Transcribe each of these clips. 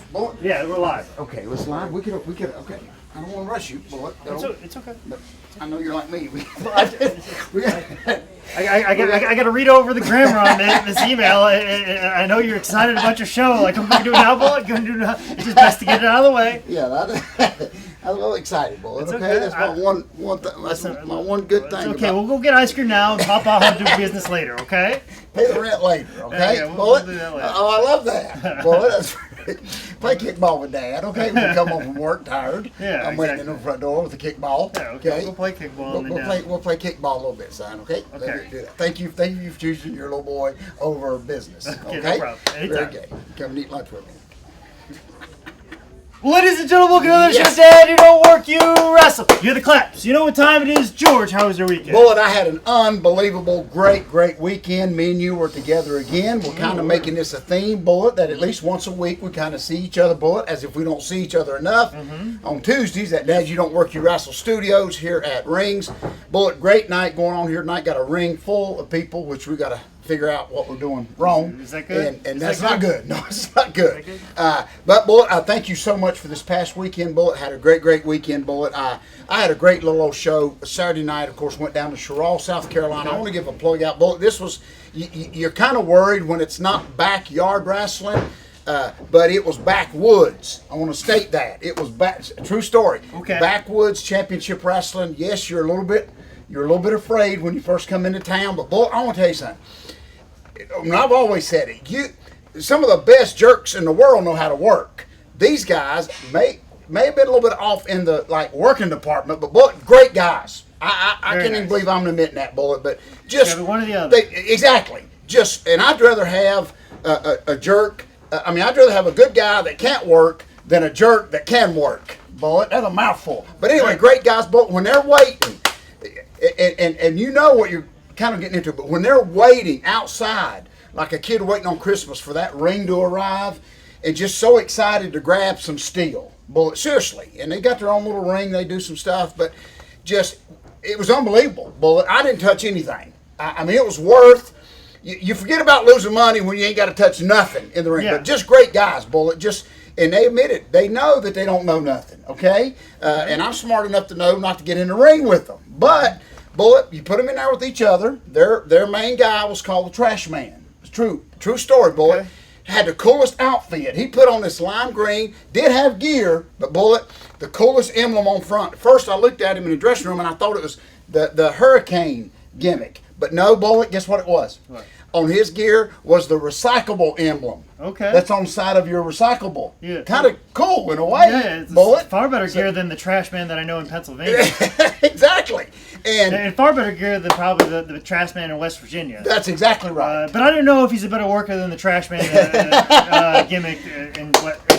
live, Bullet? Yeah, we're live. Okay, let's live. We could. Okay. I don't want to rush you, Bullet. It's okay. But I know you're like me. I got to read over the grammar on this email. I know you're excited about your show. Like, I'm going to do it now, Bullet. It's just best to get it out of the way. Yeah, I'm a little excited, Bullet. It's okay, that's my my one good thing. It's okay, we'll go get ice cream now and pop out and do business later, okay? Pay the rent later, okay? Yeah, Bullet? we'll do that later. Oh, I love that. Bullet, that's play kickball with Dad, okay? We come home from work tired. Yeah, I'm waiting in the front door with the kickball. Yeah, okay. We'll play kickball. We'll play kickball a little bit, son, okay? Okay. Do that. Thank you for choosing your little boy over business, okay? No problem. Anytime. Very good. Come and eat lunch with me. Ladies and gentlemen, welcome to another Yes. show. Dad, you don't work, you wrestle. You're the claps. You know what time it is. George, how was your weekend? Bullet, I had an unbelievable, great weekend. Me and you were together again. We're kind of making this a theme, Bullet, that at least once a week we kind of see each other, Bullet, as if we don't see each other enough. On Tuesdays at Dad, You Don't Work, You Wrestle Studios here at Rings. Bullet, great night going on here tonight. Got a ring full of people, which we got to figure out what we're doing wrong. Is that good? And Is that's that not good. No, it's not good. Is that good? But Bullet, I thank you so much for this past weekend, Bullet. Had a great weekend, Bullet. I had a great little old show Saturday night. Of course, went down to Sherrill, South Carolina. I want to give a plug out, Bullet. This was you're kind of worried when it's not backyard wrestling. But it was backwoods. I want to state that it was true story. Okay. Backwoods championship wrestling. Yes, you're a little bit afraid when you first come into town. But Bullet, I want to tell you something. And I've always said it. Some of the best jerks in the world know how to work. These guys may have been a little bit off in the working department, but Bullet, great guys. I can't even believe I'm admitting that, Bullet. But just one or the other. Exactly. And I'd rather have a jerk. I'd rather have a good guy that can't work than a jerk that can work. Bullet, that's a mouthful. But anyway, great guys. Bullet, when they're waiting, and you know what you're kind of getting into, but when they're waiting outside like a kid waiting on Christmas for that ring to arrive and just so excited to grab some steel, Bullet, seriously, and they got their own little ring, they do some stuff, but just it was unbelievable, Bullet. I didn't touch anything. I mean, it was worth you forget about losing money when you ain't got to touch nothing in the ring. But just great guys, Bullet, and they admit it. They know that they don't know nothing, okay? And I'm smart enough to know not to get in the ring with them. But Bullet, you put them in there with each other. Their main guy was called the Trash Man. It's true story, Bullet. Okay. Had the coolest outfit. He put on this lime green, did have gear, but Bullet, the coolest emblem on front. First, I looked at him in the dressing room and I thought it was the hurricane gimmick. But no, Bullet, guess what it was? What? On his gear was the recyclable emblem. Okay. That's on the side of your recyclable. Yeah. Kind of cool in a way. Yeah, it's Bullet. far better gear than the Trash Man that I know in Pennsylvania. Exactly. And far better gear than probably the Trash Man in West Virginia. That's exactly right. But I didn't know if he's a better worker than the Trash Man gimmick in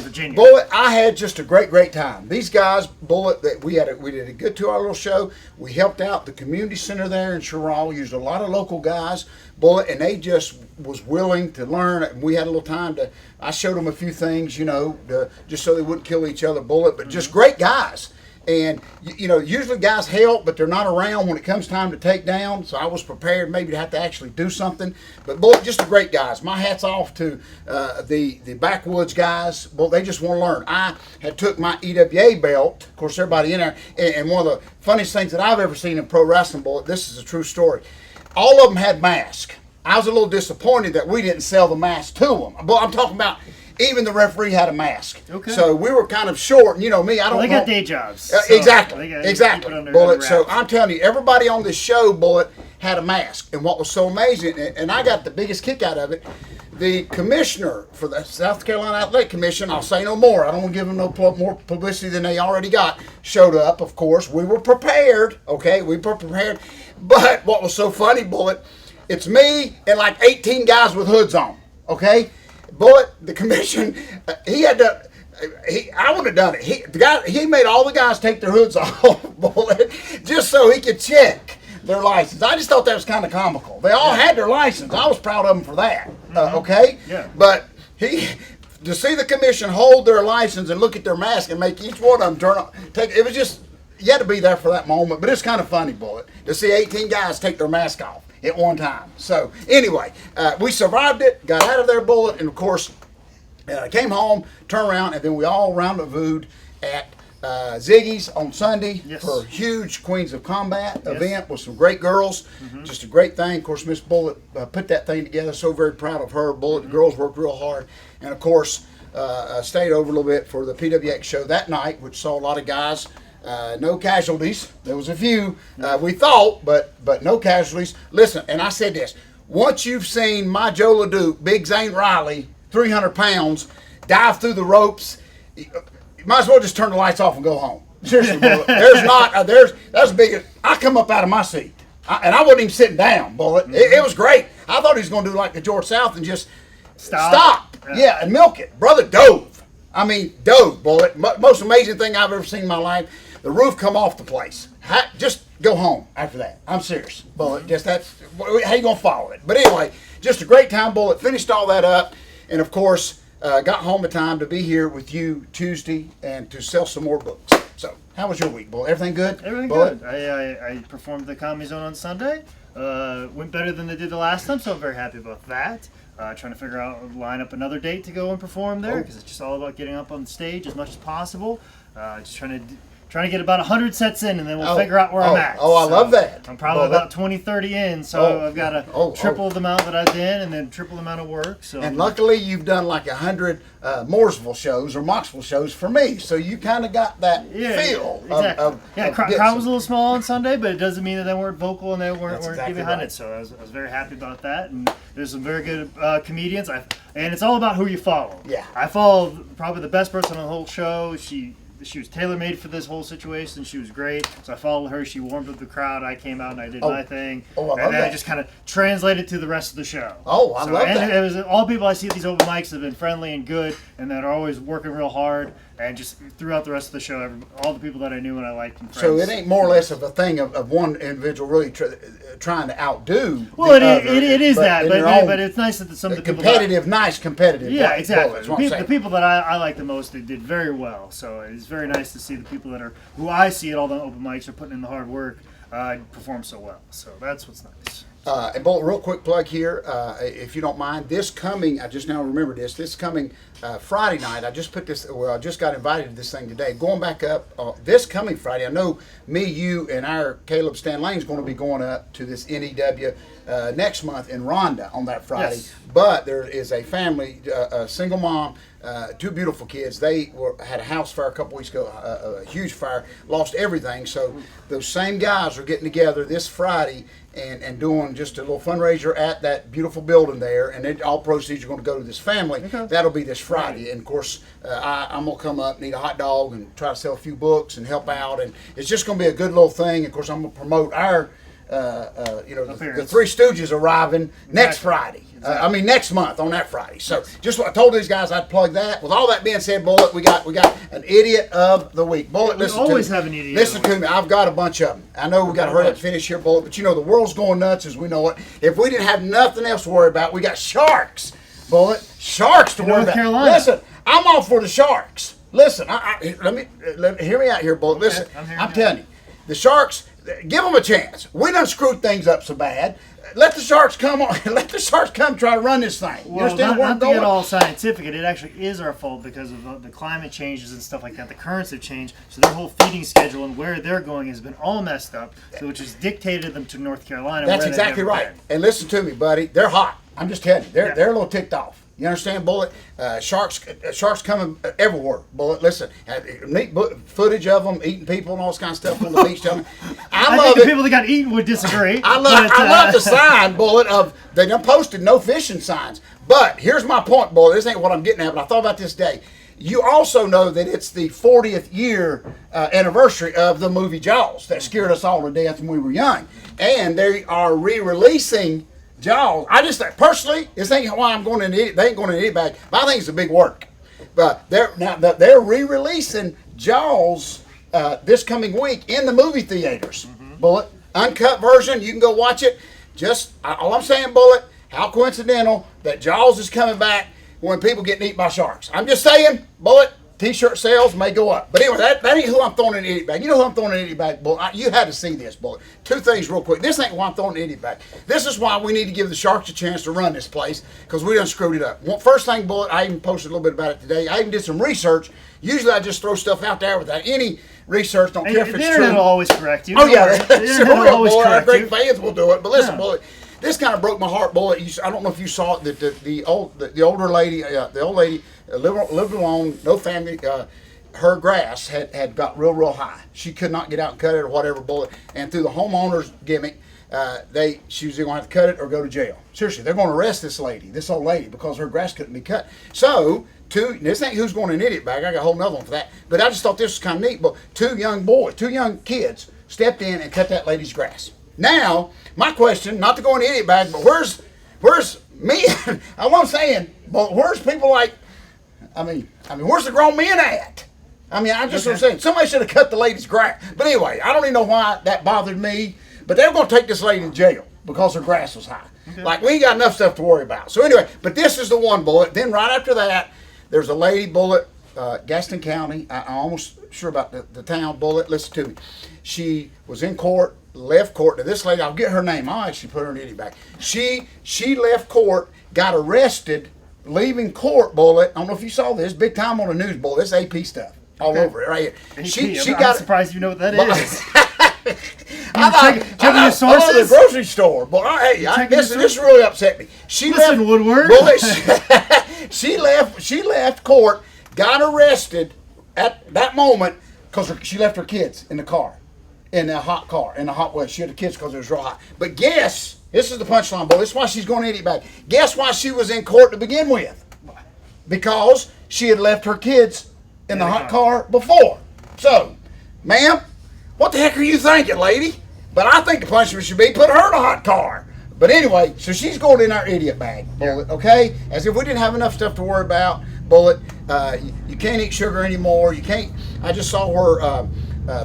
Virginia. Bullet, I had just a great time. These guys, Bullet, that we did a good 2-hour little show. We helped out the community center there in Sherrill, used a lot of local guys, Bullet, and they just was willing to learn. And we had a little time I showed them a few things, just so they wouldn't kill each other, Bullet, but just great guys. And, usually guys help, but they're not around when it comes time to take down. So I was prepared maybe to have to actually do something. But, Bullet, just great guys. My hat's off to the backwoods guys. Bullet, they just want to learn. I had took my EWA belt. Of course, everybody in there. And one of the funniest things that I've ever seen in pro wrestling, Bullet, this is a true story. All of them had masks. I was a little disappointed that we didn't sell the mask to them. But I'm talking about even the referee had a mask. Okay. So we were kind of short. And me, I don't know. They got day jobs. So exactly. Bullet. So I'm telling you, everybody on this show, Bullet, had a mask. And what was so amazing, and I got the biggest kick out of it, the commissioner for the South Carolina Athletic Commission, I'll say no more, I don't want to give them no more publicity than they already got, showed up, of course. We were prepared, okay? We were prepared. But what was so funny, Bullet, it's me and 18 guys with hoods on, okay? Bullet, the commission, I would have done it. He made all the guys take their hoods off, Bullet, just so he could check their license. I just thought that was kind of comical. They all had their license. I was proud of them for that, okay? Yeah. But to see the commission hold their license and look at their mask and make each one of them it was just, you had to be there for that moment. But it's kind of funny, Bullet, to see 18 guys take their mask off at one time. So anyway, we survived it, got out of there, Bullet, and of course, Came home, turned around, and then we all rendezvoused at Ziggy's on Sunday for a huge Queens of Combat event with some great girls. Just a great thing. Of course, Miss Bullet put that thing together. So very proud of her. Bullet, the girls worked real hard. And of course, stayed over a little bit for the PWX show that night, which saw a lot of guys. No casualties. There was a few, we thought, but no casualties. Listen, and I said this. Once you've seen my Joe LeDuc, Big Zane Riley, 300 pounds, dive through the ropes, you might as well just turn the lights off and go home. Seriously, Bullet. That's big. I come up out of my seat, and I wasn't even sitting down, Bullet. It was great. I thought he was going to do like the George South and just stop. Yeah, and milk it. Brother dove. I mean, dove, Bullet. Most amazing thing I've ever seen in my life. The roof come off the place. Just go home after that. I'm serious, Bullet. Just that's how you gonna follow it. But anyway, just a great time, Bullet. Finished all that up, and of course. Got home in time to be here with you Tuesday and to sell some more books. So, how was your week, Bull? Everything good? Everything good. I performed at the Comedy Zone on Sunday. Went better than they did the last time, so I'm very happy about that. Trying to figure out, line up another date to go and perform there, because it's just all about getting up on stage as much as possible. Just trying to get about 100 sets in, and then we'll figure out where I'm at. I love that. I'm probably about 20, 30 in, so I've got to triple the amount that I've been, and then triple the amount of work. So. And luckily, you've done like 100 Mooresville shows or Moxville shows for me, so you kind of got that feel. Exactly. Crowd was a little small on Sunday, but it doesn't mean that they weren't vocal and they weren't exactly behind it. So I was very happy about that, and there's some very good comedians. And it's all about who you follow. Yeah. I follow probably the best person on the whole show. She was tailor-made for this whole situation. She was great. So I followed her. She warmed up the crowd. I came out and I did my thing. And then I just kind of translated to the rest of the show. I love that. And it was all people I see at these open mics have been friendly and good and that are always working real hard. And just throughout the rest of the show, all the people that I knew and I liked and friends. So it ain't more or less of a thing of one individual really trying to outdo. Well, it is that, but it's nice that some of the people competitive. Yeah, exactly. The people that I like the most, they did very well. So it's very nice to see the people who I see at all the open mics are putting in the hard work perform so well. So that's what's nice. And Bolt, real quick plug here, if you don't mind. I just now remembered this coming Friday night. I just got invited to this thing today. Going back up this coming Friday. I know me, you, and our Caleb Stan Lane's going to be going up to this NEW next month in Rhonda on that Friday. Yes. But there is a family, a single mom, two beautiful kids. They had a house fire a couple weeks ago, a huge fire, lost everything. So those same guys are getting together this Friday and doing just a little fundraiser at that beautiful building there, and all proceeds are going to go to this family. Okay. That'll be this Friday, and of course I'm going to come up, need a hot dog, and try to sell a few books and help out, and it's just going to be a good little thing. Of course, I'm going to promote our the Three Stooges arriving next Friday. Next month on that Friday. So just what I told these guys, I'd plug that. With all that being said, Bullet, we got an idiot of the week. Bullet, listen to me. Always have an idiot. Listen to me. I've got a bunch of them. I know we got to hurry up and finish here, Bullet, but the world's going nuts as we know it. If we didn't have nothing else to worry about, we got sharks, Bullet. Sharks to worry about. Carolina. Listen, I'm all for the Sharks. Listen, let me hear me out here, Bullet. Listen, I'm telling you, the Sharks. Give them a chance. We done screwed things up so bad. Let the Sharks come on. Let the Sharks come try to run this thing. You understand where I'm going? Not to get all scientific, it actually is our fault because of the climate changes and stuff like that. The currents have changed, so their whole feeding schedule and where they're going has been all messed up. So which has dictated them to North Carolina. That's exactly right. And listen to me, buddy. They're hot. I'm just telling you. They're a little ticked off. You understand, Bullet? Sharks coming everywhere, Bullet. Listen, neat footage of them eating people and all this kind of stuff on the beach. I think the people that got eaten would disagree. I love the sign, Bullet, of they done posted no fishing signs. But here's my point, Bullet. This ain't what I'm getting at, but I thought about this day. You also know that it's the 40th year anniversary of the movie Jaws that scared us all to death when we were young. And they are re-releasing Jaws. I just think, personally, this ain't why I'm going in the idiot. They ain't going in the idiot bag. But I think it's a big work. But they're re-releasing Jaws this coming week in the movie theaters. Bullet, uncut version. You can go watch it. Just all I'm saying, Bullet. How coincidental that Jaws is coming back when people get eaten by sharks. I'm just saying, Bullet. T-shirt sales may go up. But anyway, that ain't who I'm throwing in the idiot bag. You know who I'm throwing in the idiot bag, Bull? You had to see this, Bull. Two things real quick. This ain't why I'm throwing in the idiot bag. This is why we need to give the Sharks a chance to run this place, because we done screwed it up. Well, first thing, Bullet, I even posted a little bit about it today. I even did some research. Usually I just throw stuff out there without any research. Don't care if it's true. The internet will always correct you. Oh, yeah. The internet will always Bullet. Our correct great you. fans will do it. But listen, Bullet. This kind of broke my heart, Bullet. I don't know if you saw it. The older lady, the old lady, lived alone, no family. Her grass had got real high. She could not get out and cut it or whatever, Bullet. And through the homeowner's gimmick, she was either going to have to cut it or go to jail. Seriously, they're going to arrest this old lady, because her grass couldn't be cut. So, this ain't who's going in an idiot bag. I got a whole nother one for that. But I just thought this was kind of neat. But two young kids stepped in and cut that lady's grass. Now, my question, not to go in the idiot bag, but where's me? I what I'm saying, but where's people like, I mean, where's the grown men at? I mean, I'm just saying, somebody should have cut the lady's grass. But anyway, I don't even know why that bothered me, but they're going to take this lady to jail because her grass was high. Okay. Like, we ain't got enough stuff to worry about. So anyway, but this is the one, Bullet. Then right after that, there's a lady, Bullet, Gaston County. I'm almost sure about the town, Bullet. Listen to me. She was in court, left court. Now this lady, I'll get her name. I'll actually put her in the idiot bag. She left court, got arrested, leaving court, Bullet. I don't know if you saw this. Big time on the news, Bullet. This AP stuff all over it right here. I'm surprised you know what that is. Checking your sources? I the grocery store, but this really upset me. Listen, Woodward. Bullet, she left court, got arrested at that moment because she left her kids in the car, in a hot car, in a hot way. She had the kids because it was real hot. But guess, this is the punchline, Bullet. This is why she's going to idiot bag. Guess why she was in court to begin with? Because she had left her kids in the hot car before. So, ma'am, what the heck are you thinking, lady? But I think the punishment should be put her in a hot car. But anyway, so she's going in our idiot bag, Bullet, okay? As if we didn't have enough stuff to worry about, Bullet. You can't eat sugar anymore. You can't. I just saw where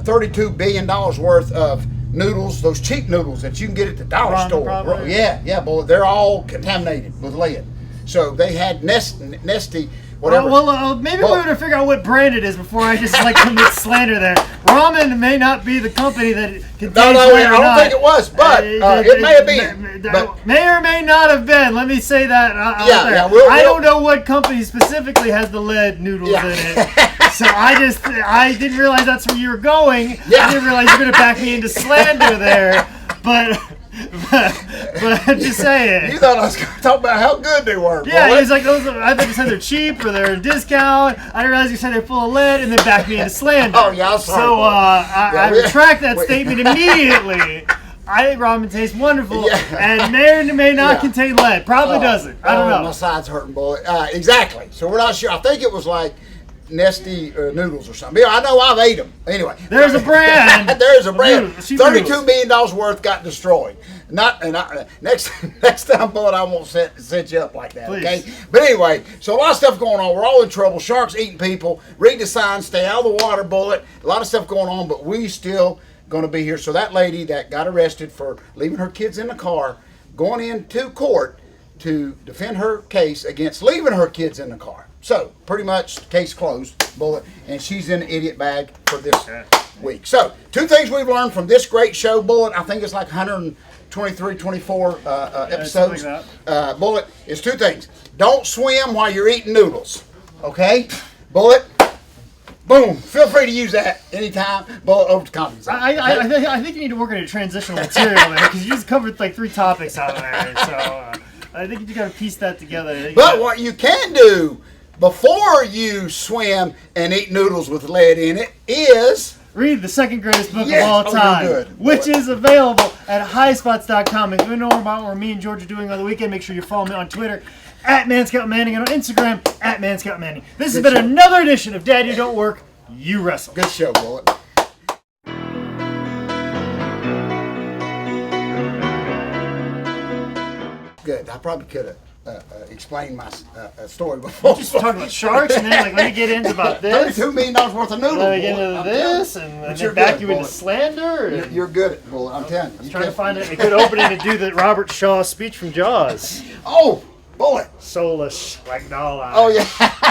$32 billion worth of noodles, those cheap noodles that you can get at the dollar store. Probably. Yeah, Bullet. They're all contaminated with lead. So they had Nesty, whatever. Maybe we would have figured out what brand it is before I just commit slander there. Ramen may not be the company that contains No, I don't think it was, but it may have been. May or may not have been. Let me say that out there. I don't know what company specifically has the lead noodles in it. So I didn't realize that's where you were going. I didn't realize you were going to back me into slander there. But I'm just saying. You thought I was going to talk about how good they were. Yeah, boy. he was like, I thought you said they're cheap or they're in discount. I didn't realize you said they're full of lead and then backed me into slander. Oh, yeah, I'm sorry. So I retract that statement immediately. I think ramen tastes wonderful and may or may not contain lead. Probably doesn't. I don't know. My side's hurting, boy. Exactly. So we're not sure. I think it was like Nesty noodles or something. I know I've ate them. Anyway, there's a brand. There's a brand. $32 million worth got destroyed. Next time, Bullet, I won't set you up like that. Please. Okay. But anyway, so a lot of stuff going on. We're all in trouble. Sharks eating people. Read the signs. Stay out of the water, Bullet. A lot of stuff going on, but we still going to be here. So that lady that got arrested for leaving her kids in the car, going into court to defend her case against leaving her kids in the car. So, pretty much, case closed, Bullet, and she's in the idiot bag for this week. So, two things we've learned from this great show, Bullet. I think it's like 123, 24 episodes. Like Bullet, is two things. Don't swim while you're eating noodles, okay? Bullet, boom. Feel free to use that anytime. Bullet, over to comedy. I think you need to work on your transitional material there, because you just covered like 3 topics out there. So, I think you got to piece that together. But what you can do before you swim and eat noodles with lead in it is read the second greatest book of all time, which is available at highspots.com. If you want to know about what me and George are doing on the weekend, make sure you follow me on Twitter at ManScoutManning and on Instagram at ManScoutManning. This has been another edition of Dad, You Don't Work, You Wrestle. Good show, Bullet. Good. I probably could have explained my story before. Just talking about sharks, and then let me get into about this. $32 million worth of noodles. Let me get into this, and then back you into slander. You're good at Bullet. I'm telling you. I was trying to find a good opening to do the Robert Shaw speech from Jaws. Oh, Bullet. Soulless, like doll eyes. Oh, yeah.